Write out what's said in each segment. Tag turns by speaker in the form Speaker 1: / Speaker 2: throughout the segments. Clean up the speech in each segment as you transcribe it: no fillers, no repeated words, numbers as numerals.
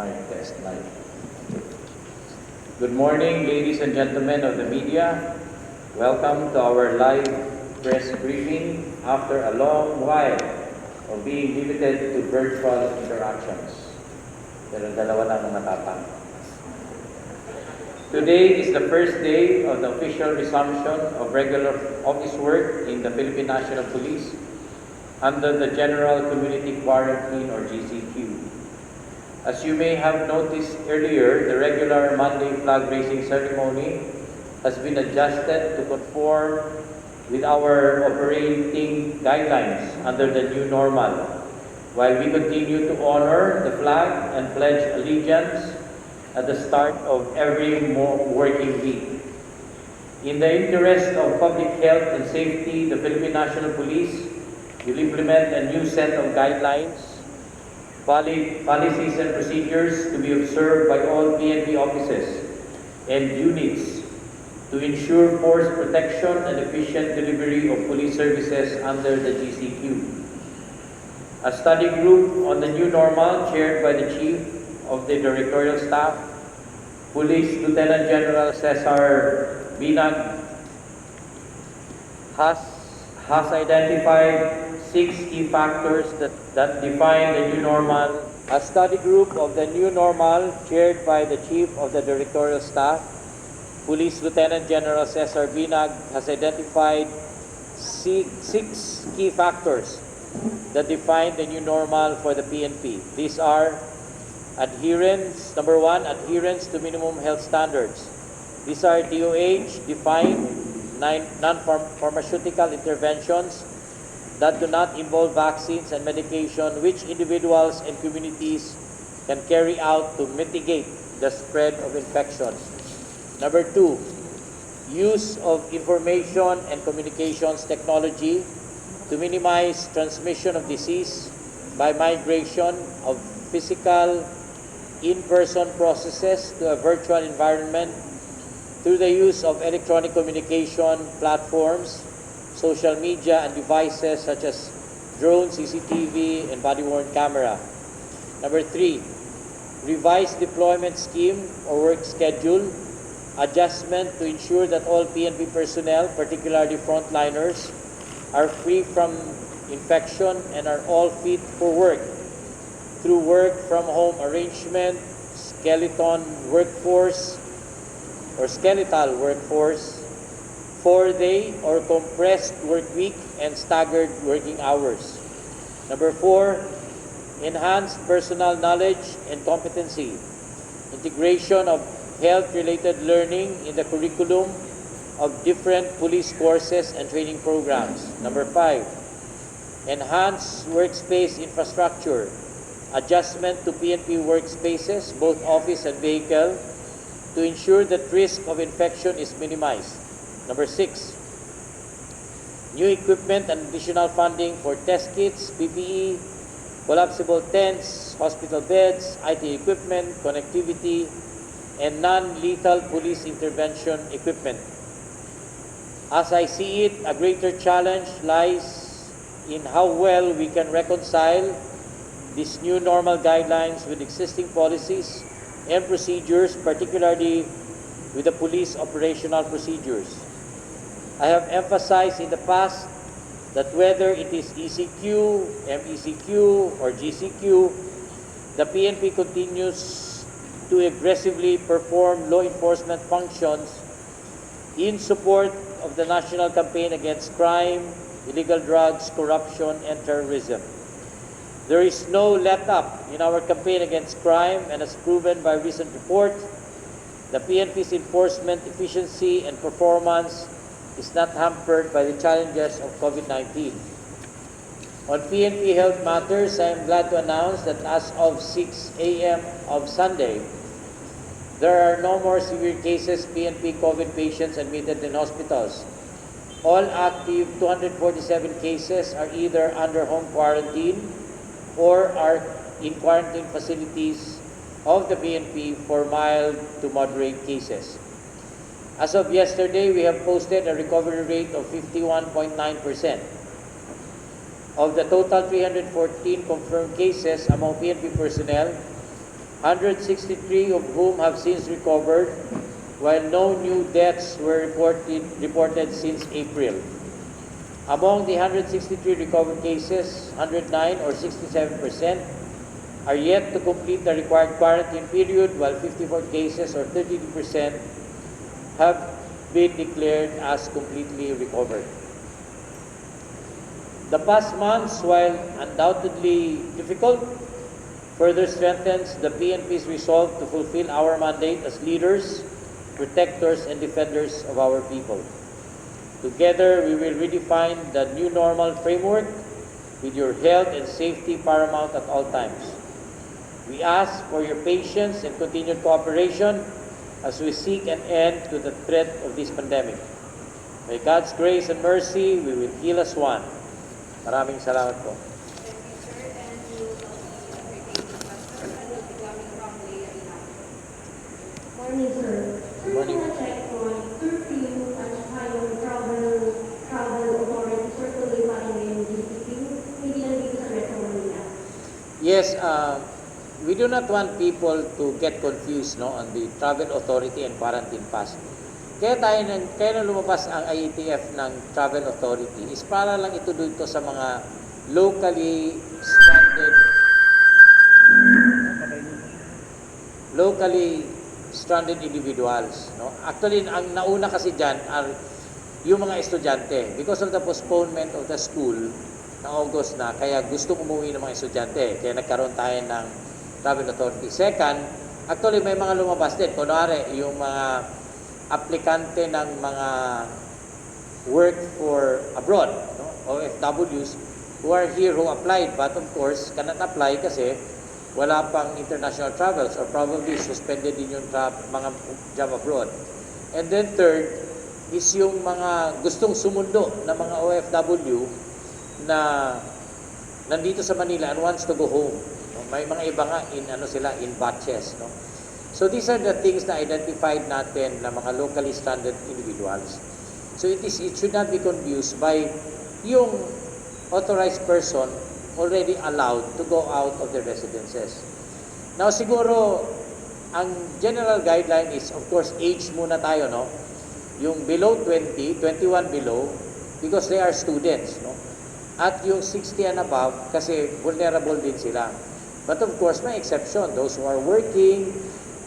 Speaker 1: Mic test, mic. Good morning, ladies and gentlemen of the media. Welcome to our live press briefing after a long while of being limited to virtual interactions. Pero dalawa lang ang natatang. Today is the first day of the official resumption of regular office work in the Philippine National Police under the General Community Quarantine or GCQ. As you may have noticed earlier, the regular Monday flag raising ceremony has been adjusted to conform with our operating guidelines under the new normal, while we continue to honor the flag and pledge allegiance at the start of every working week. In the interest of public health and safety, the Philippine National Police will implement a new set of guidelines, policies and procedures to be observed by all PNP offices and units to ensure force protection and efficient delivery of police services under the GCQ. A study group on the new normal chaired by the Chief of the Directorial Staff, Police Lieutenant General Cesar Binag, has identified 6 key factors that define the new normal. A study group of the new normal chaired by the Chief of the Directorial Staff, Police Lieutenant General Cesar Binag, has identified 6 key factors that define the new normal for the PNP. These are adherence, number 1, adherence to minimum health standards. These are DOH-defined non-pharmaceutical interventions that do not involve vaccines and medication which individuals and communities can carry out to mitigate the spread of infections. Number 2, use of information and communications technology to minimize transmission of disease by migration of physical in-person processes to a virtual environment through the use of electronic communication platforms, social media, and devices such as drone, CCTV, and body-worn camera. Number 3, revised deployment scheme or work schedule adjustment to ensure that all PNP personnel, particularly frontliners, are free from infection and are all fit for work through work from home arrangement, skeletal workforce, 4-day or compressed work week, and staggered working hours. Number 4, enhanced personal knowledge and competency, integration of health-related learning in the curriculum of different police courses and training programs. Number 5, enhanced workspace infrastructure, adjustment to PNP workspaces, both office and vehicle, to ensure that risk of infection is minimized. Number 6, new equipment and additional funding for test kits, PPE, collapsible tents, hospital beds, IT equipment, connectivity, and non-lethal police intervention equipment. As I see it, a greater challenge lies in how well we can reconcile these new normal guidelines with existing policies and procedures, particularly with the police operational procedures. I have emphasized in the past that whether it is ECQ, MECQ, or GCQ, the PNP continues to aggressively perform law enforcement functions in support of the national campaign against crime, illegal drugs, corruption, and terrorism. There is no let-up in our campaign against crime, and as proven by recent reports, the PNP's enforcement efficiency and performance is not hampered by the challenges of COVID-19. On PNP health matters, I am glad to announce that as of 6 a.m. of Sunday, there are no more severe cases PNP COVID patients admitted in hospitals. All active 247 cases are either under home quarantine or are in quarantine facilities of the PNP for mild to moderate cases. As of yesterday, we have posted a recovery rate of 51.9%. Of the total 314 confirmed cases among PNP personnel, 163 of whom have since recovered, while no new deaths were reported since April. Among the 163 recovered cases, 109 or 67% are yet to complete the required quarantine period, while 54 cases or 32% have been declared as completely recovered. The past months, while undoubtedly difficult, further strengthens the PNP's resolve to fulfill our mandate as leaders, protectors, and defenders of our people. Together, we will redefine the new normal framework with your health and safety paramount at all times. We ask for your patience and continued cooperation as we seek an end to the threat of this pandemic. By God's grace and mercy, we will heal as one. Maraming salamat po.
Speaker 2: Morning, sir.
Speaker 1: Good morning.
Speaker 2: Sir, check on curfew at saka yung travel authority circular pa rin yung GCQ, hindi lang dito sa Metro Manila.
Speaker 1: Yes, we do not want people to get confused on the travel authority and quarantine pass. Kaya na lumabas ang IATF ng travel authority is para lang ito dito sa mga locally stranded individuals. Actually, ang nauna kasi dyan are yung mga estudyante. Because of the postponement of the school na August na, kaya gustong umuwi ng mga estudyante. Kaya nagkaroon tayo ng travel authority. Second, actually may mga lumabas din. Kunwari, yung mga aplikante ng mga work for abroad, OFWs, who are here who applied, but of course, cannot apply kasi wala pang international travels or probably suspended din yung mga job abroad. And then third, is yung mga gustong sumundo na mga OFW na nandito sa Manila and wants to go home. May mga iba nga in batches. So these are the things na identified natin na mga locally stranded individuals. So it should not be confused by yung authorized person already allowed to go out of their residences. Now siguro, ang general guideline is, of course, age muna tayo, Yung below 20, 21 below, because they are students, At yung 60 and above, kasi vulnerable din sila. But of course, may exception. Those who are working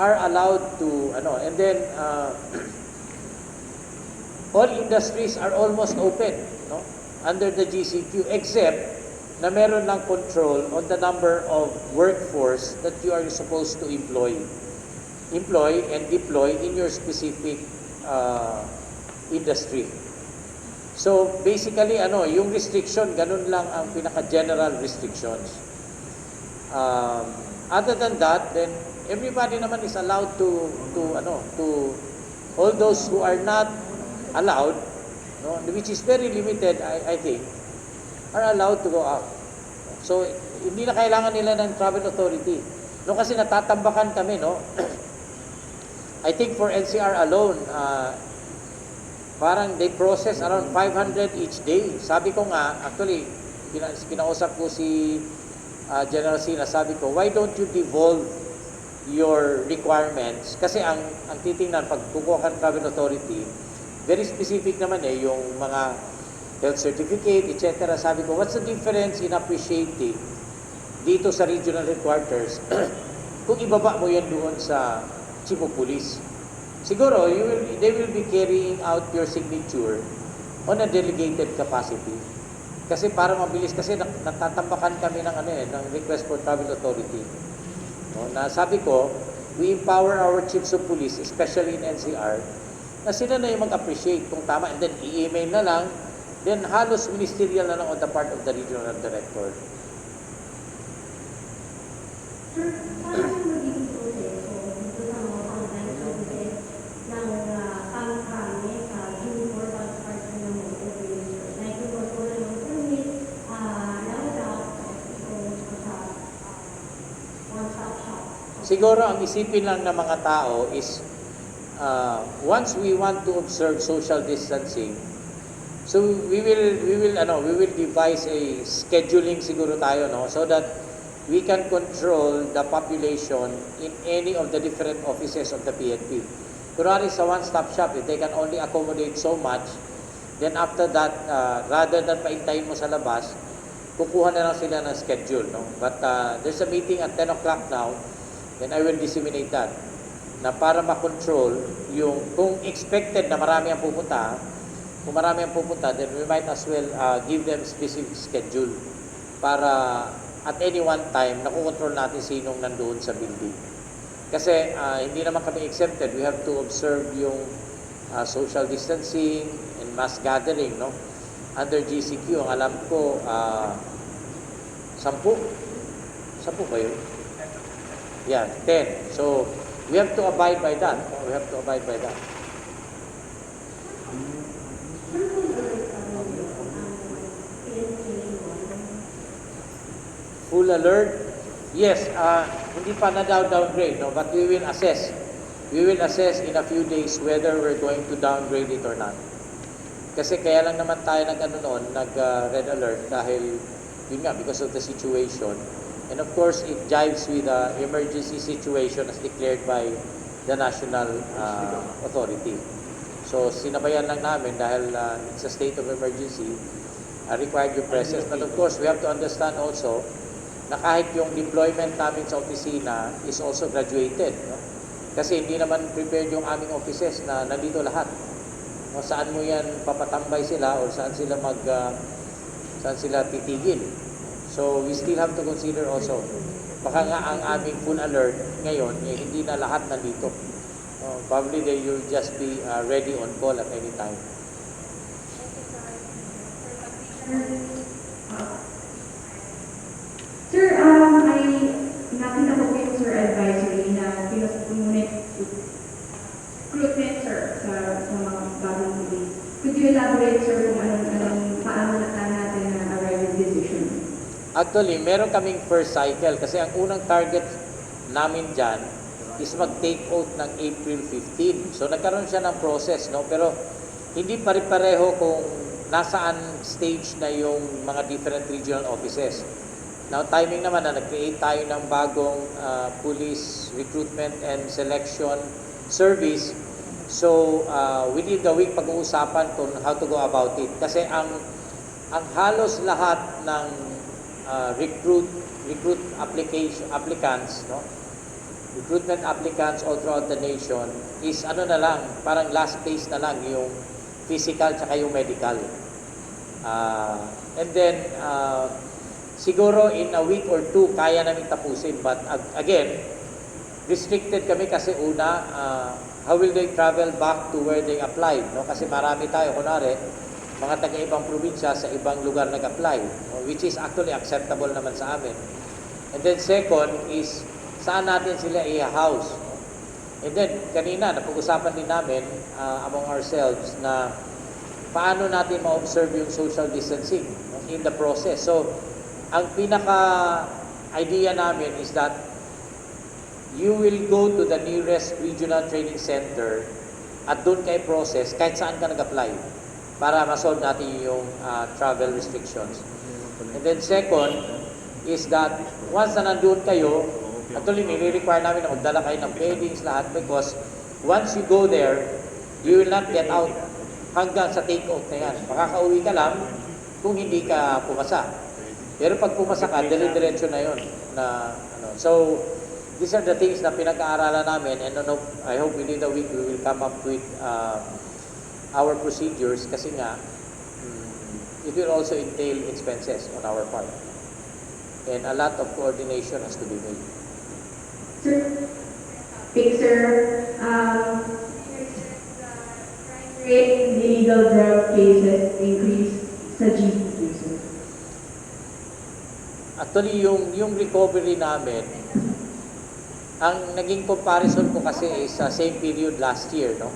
Speaker 1: are allowed to, and then, all industries are almost open, under the GCQ, except na meron lang control on the number of workforce that you are supposed to employ and deploy in your specific industry. So basically, yung restriction, ganun lang ang pinaka-general restrictions. Other than that, then everybody naman is allowed to all those who are not allowed, which is very limited, I think, are allowed to go out. So, hindi na kailangan nila ng travel authority. Kasi natatambakan kami, I think for NCR alone, parang they process around 500 each day. Sabi ko nga, actually, kinausap ko si General Sina, sabi ko, why don't you devolve your requirements? Kasi ang titingnan, pag kukuha ka ng travel authority, very specific naman yung mga health certificate, etc. Sabi ko, what's the difference in appreciating dito sa regional headquarters kung ibaba mo yan doon sa Chief of Police? Siguro, they will be carrying out your signature on a delegated capacity. Kasi para mabilis, kasi natatambakan kami ng request for travel authority. Na sabi ko, we empower our chiefs of police, especially in NCR, na sila na yung mag-appreciate kung tama, and then i-email na lang, then halos ministerial na lang on the part of the regional director.
Speaker 2: Sir, paano yung magiging proseso dito sa mga online services ng pang-kami sa uniform pag-part ng mga operators? Like yung pagkuha ng permit, lahat sa one-stop shop.
Speaker 1: Siguro ang isipin lang ng mga tao is once we want to observe social distancing, so we will devise a scheduling siguro tayo, so that we can control the population in any of the different offices of the PNP. Kunwari sa one-stop shop, if they can only accommodate so much, then after that, rather than paintayin mo sa labas, kukuha na lang sila ng schedule. No? But there's a meeting at 10 o'clock now, then I will disseminate that na para makontrol yung kung expected na marami ang pupunta, kung marami ang pupunta, then we might as well give them specific schedule para at any one time, nakukontrol natin sinong nandoon sa building. Kasi hindi naman kami exempted. We have to observe yung social distancing and mass gathering. No? Under GCQ, ang alam ko, 10. 10 ba yun? Yeah, 10. So, we have to abide by that. We have to abide by that. Full alert? Yes, hindi pa na downgrade, no? But we will assess. We will assess in a few days whether we're going to downgrade it or not. Kasi kaya lang naman tayo nag-red alert dahil yun nga, because of the situation. And of course, it jives with the emergency situation as declared by the national authority. So, sinabayan lang namin dahil it's a state of emergency, required your presence. But of course, we have to understand also na kahit yung deployment namin sa opisina is also graduated. No? Kasi hindi naman prepared yung aming offices na nandito lahat. No? Saan mo yan papatambay sila o saan saan sila titigil. So we still have to consider also, baka nga ang aming full alert ngayon, hindi na lahat nandito. Probably they will just be ready on call at any time.
Speaker 3: Sir, ay nakita ko po yung sir advisory na pinag-promote recruitment, sir, sa mga bagong police. Could you elaborate, sir, kung paano natin na arrive decision?
Speaker 1: Actually, meron kaming first cycle kasi ang unang target namin dyan is mag-take out ng April 15. So nagkaroon siya ng process, no? Pero hindi pare-pareho kung nasaan stage na yung mga different regional offices. Now, timing naman na nag-create tayo ng bagong police recruitment and selection service. So, within the week, pag-uusapan kung how to go about it. Kasi ang halos lahat ng recruit applicants, no? Recruitment applicants all throughout the nation is ano na lang, parang last place na lang yung physical tsaka yung medical. And then, siguro in a week or two, kaya namin tapusin. But again, restricted kami kasi una, how will they travel back to where they applied? No? Kasi marami tayo, kunwari, mga taga-ibang probinsya sa ibang lugar nag-apply, which is actually acceptable naman sa amin. And then second is, saan natin sila i-house? And then, kanina, napag-usapan din namin among ourselves na paano natin ma-observe yung social distancing in the process. So, ang pinaka-idea namin is that you will go to the nearest regional training center at doon kayo process kahit saan ka nag-apply para ma-solve natin yung travel restrictions. And then second is that once na nandun kayo, actually nire-require namin na magdala kayo ng beddings lahat because once you go there, you will not get out hanggang sa take-out na yan. Makakauwi ka lang kung hindi ka pumasa. Pero pag pumasa ka, dire-diretso na yun. So, these are the things na pinag-aaralan namin and I hope within the week we will come up with our procedures kasi nga, it will also entail expenses on our part. And a lot of coordination has to be made.
Speaker 3: Sir, Pixar, rate illegal drug cases increase sa GCQ, sir?
Speaker 1: Actually, yung recovery namin, ang naging comparison ko kasi is sa same period last year, no?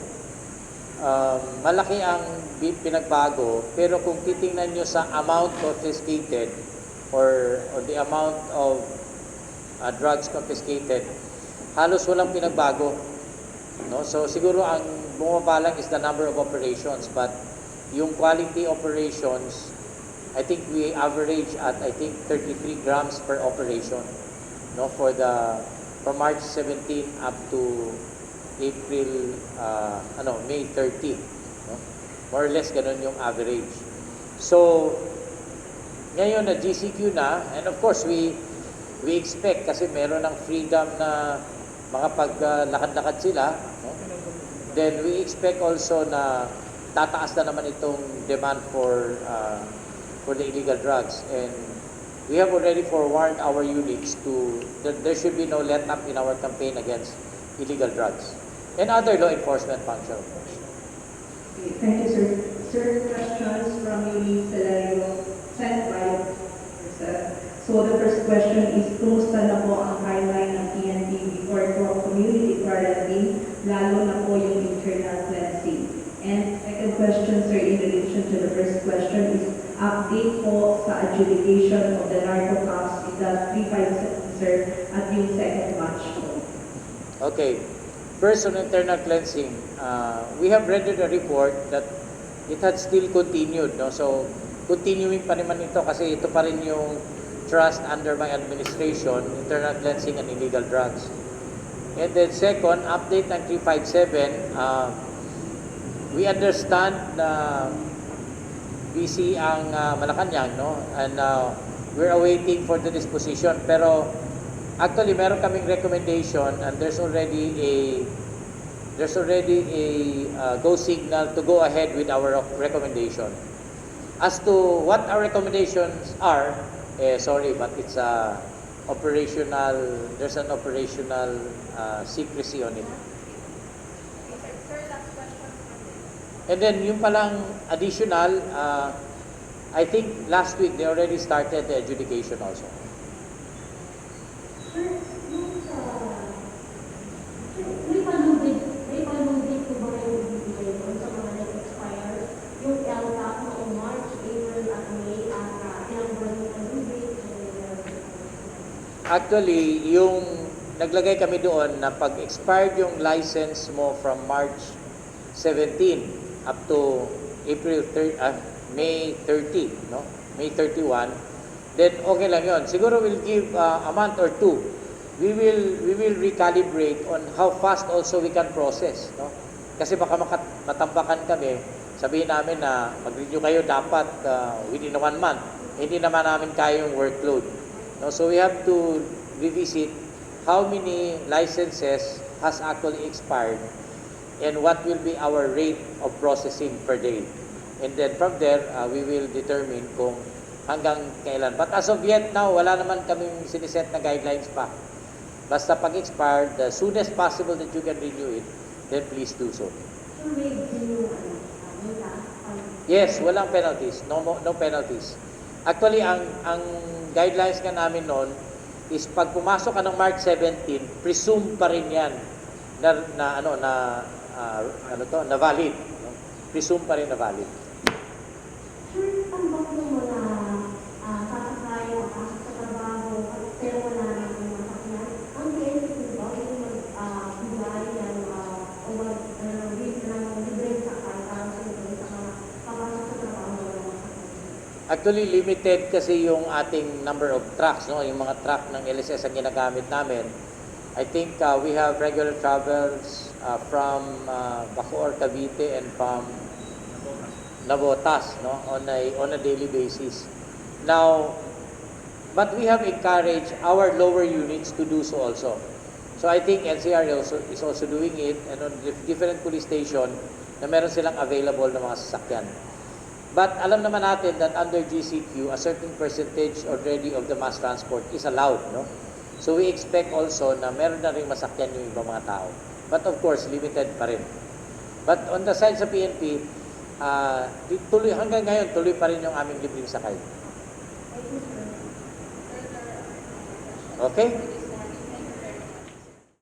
Speaker 1: Malaki ang pinagbago, pero kung titingnan nyo sa amount confiscated or the amount of drugs confiscated, halos walang pinagbago. No? So siguro ang bumaba lang is the number of operations, but yung quality operations I think we average at, I think, 33 grams per operation, no, from March 17 up to April, May 30, no? More or less ganun yung average. So, ngayon na GCQ na, and of course we expect kasi meron ng freedom na makapaglakad-lakad sila, no? Then we expect also na tataas na naman itong demand for the illegal drugs, and we have already forewarned our units that there should be no let up in our campaign against illegal drugs and other law enforcement function.
Speaker 3: Thank you, sir. Sir, questions from Unit Celerio, sent by So the first question is, kumusta na po ang timeline ng PNP before community quarantine, lalo na po yung internal cleansing? And second question, sir, in relation to the first question is, update po sa adjudication of the narco cops in the 357, sir, at yung second batch po.
Speaker 1: Okay. First, on internal cleansing, we have rendered a report that it had still continued. No? So, continuing pa naman ito kasi ito pa rin yung trust under my administration, internal cleansing and illegal drugs. And then second, update ng 357, we understand na busy ang Malacanang, no? And we're awaiting for the disposition. Pero actually, meron kaming recommendation and there's already a go signal to go ahead with our recommendation. As to what our recommendations are, sorry, but it's operational. There's an operational secrecy on it. And then yung palang additional, I think last week they already started the adjudication also.
Speaker 2: May palugid po ba kayo bibigay doon sa mga nag-expire? Yung LTAP noong March, April at May at ilang buwan yung palugid?
Speaker 1: Actually, yung naglagay kami doon na pag expired yung license mo from March 17 up to May 30, no? May 31, then okay lang yon. Siguro we'll give a month or two. We will recalibrate on how fast also we can process, no? Kasi baka matambakan kami, sabihin namin na mag-renew kayo dapat within 1 month. Hindi naman namin kaya yung workload. No? So we have to revisit how many licenses has actually expired and what will be our rate of processing per day. And then from there, we will determine kung hanggang kailan. But as of yet now, wala naman kaming siniset na guidelines pa. Basta pag-expired, the soonest possible that you can renew it, then please do so. Yes, walang penalties. No penalties. Actually, ang guidelines nga namin noon is pag pumasok ka ng March 17, presume pa rin yan na valid. No? Presume pa rin na valid.
Speaker 2: Sir, ang bakit yung mga sasakay o pasok sa trabaho pero wala rin yung masakyan? Ang PNP po ba yung mag-bigay ng o libreng sakay para sa ito sa papasok sa trabaho ng mga masakyan?
Speaker 1: Actually, limited kasi yung ating number of trucks, no? Yung mga truck ng LSS ang ginagamit namin. I think we have regular travels from Bacoor, Cavite, and from Navotas, no, on a daily basis. Now, but we have encouraged our lower units to do so also. So I think NCR is also doing it, and on different police station na meron silang available na mga sasakyan. But alam naman natin that under GCQ, a certain percentage already of the mass transport is allowed, no? So we expect also na meron na rin masakyan yung ibang mga tao. But of course, limited pa rin. But on the side sa PNP, hanggang ngayon, tuloy pa rin yung aming libreng sakay. Okay?